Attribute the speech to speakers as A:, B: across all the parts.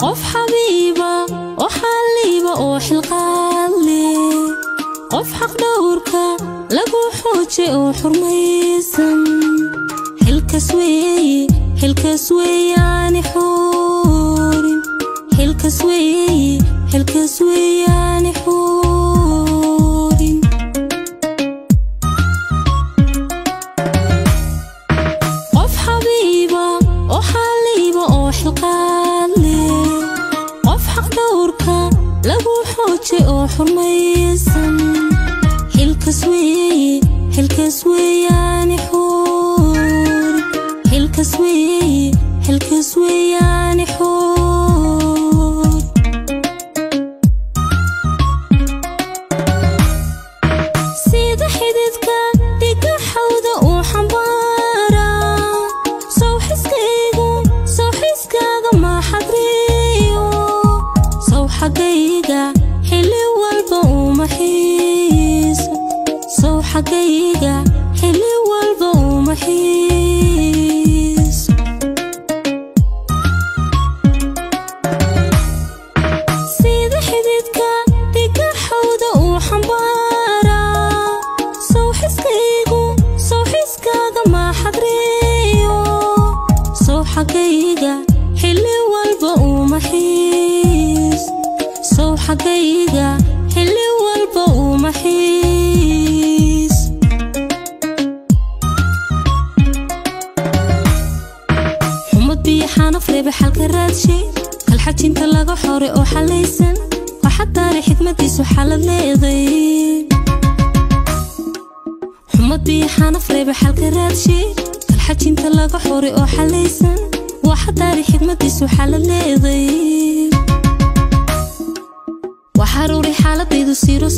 A: qof xabiiba oo xaliiba oo xilqaale qof xaq dhowrka lagu xoojay oo xurmaysan xilkas weeyaani xurin xilkas weeyaani xurin qof xabiiba oo xaliiba oo xilqaale qof xaq dhowrka lagu xoojay oo xurmaysan xilkas weeyaani xurin xilkas weeyaani xurin sida xididka dhiga xawda uu xambaara sawxiskaaga ma xadriyo saw xagayga xilli walba uma xiiso saw xagayga xilli walba uma xiiso sida xididka dhiga xawda uu xambaara sawxiskaaga ma xadriyo saw xagayga xilli walba uma xiiso saw xagayga xilli walba uma xiiso xumad biyo xanaf reeba xalka raadshe kalxajinta laga xore oo xalaysan waxaa daari xikmadiisu xalad leeday xumad biyo xanaf reeba xalka raadshe kalxajinta laga xore oo xalaysan waxaa daari xikmadiisu xalad leeday وحروري حالتيدو سيرو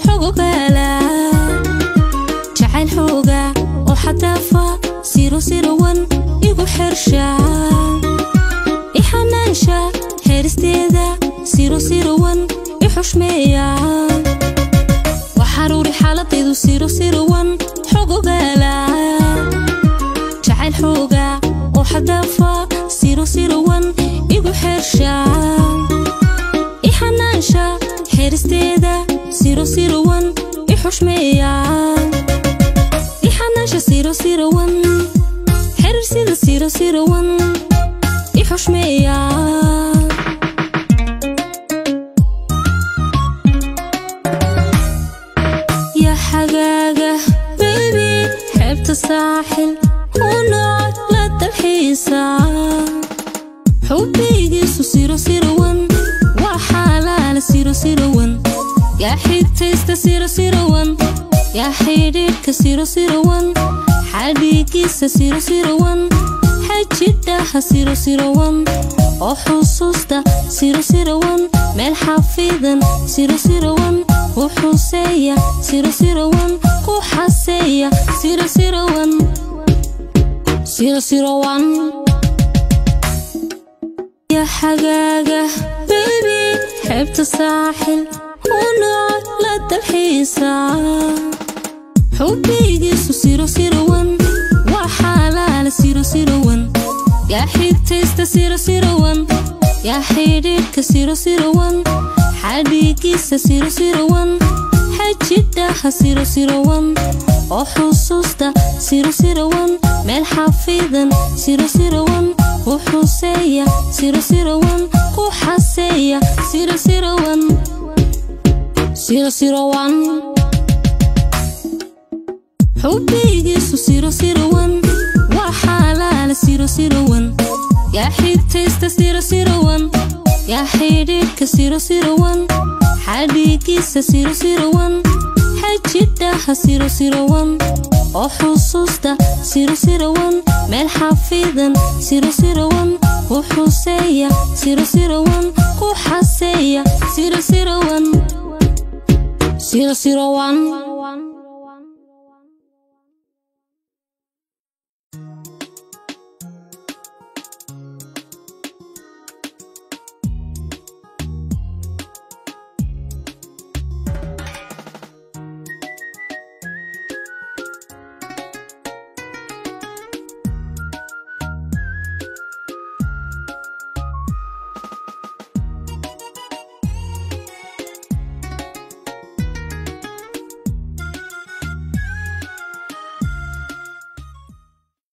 A: حوغو بالا جعل حوغا وحدافا سيرو إيغو حرشا إحنانشا هيرستيدا سيرو إحوشميا وحروري حالتيدو سيرو حوغو بالا جعل حوغا وحدافا سيرو إيغو حرشا إحنانشا هيرستيدا سيرو إحوشميا إحنانشا سيرو هيرستيدا سيرو إحوشميا يا حقاقة بيبي حبت الساحل ونقعد للتلحيسة حبي يسو سيرو وحلال سيرو يا حيتيستا سيرو يا حيديك سيرو حديقيستا سيرو حجدها سيرو وحصوصتا سيرو ميل حفيظا سيرو وحسيا سيرو وحسيا سيرو يا حقاقة بيبي حبت الساحل ونقعد للتلحيسة حبي يسو سيرو وحلال سيرو يا حيتيستا سيرو يا حيديك سيرو حديقيستا سيرو حجدها سيرو وحصوصتا سيرو ميل حفيظا سيرو وحسيا سيرو وحسيا سيرو حبي يسو سيرو وحلال سيرو يا حيتيستا سيرو يا حيديك سيرو حديقيستا سيرو حجدها سيرو وحصوصتا سيرو ميل حفيظا سيرو وحسيا سيرو وحسيا سيرو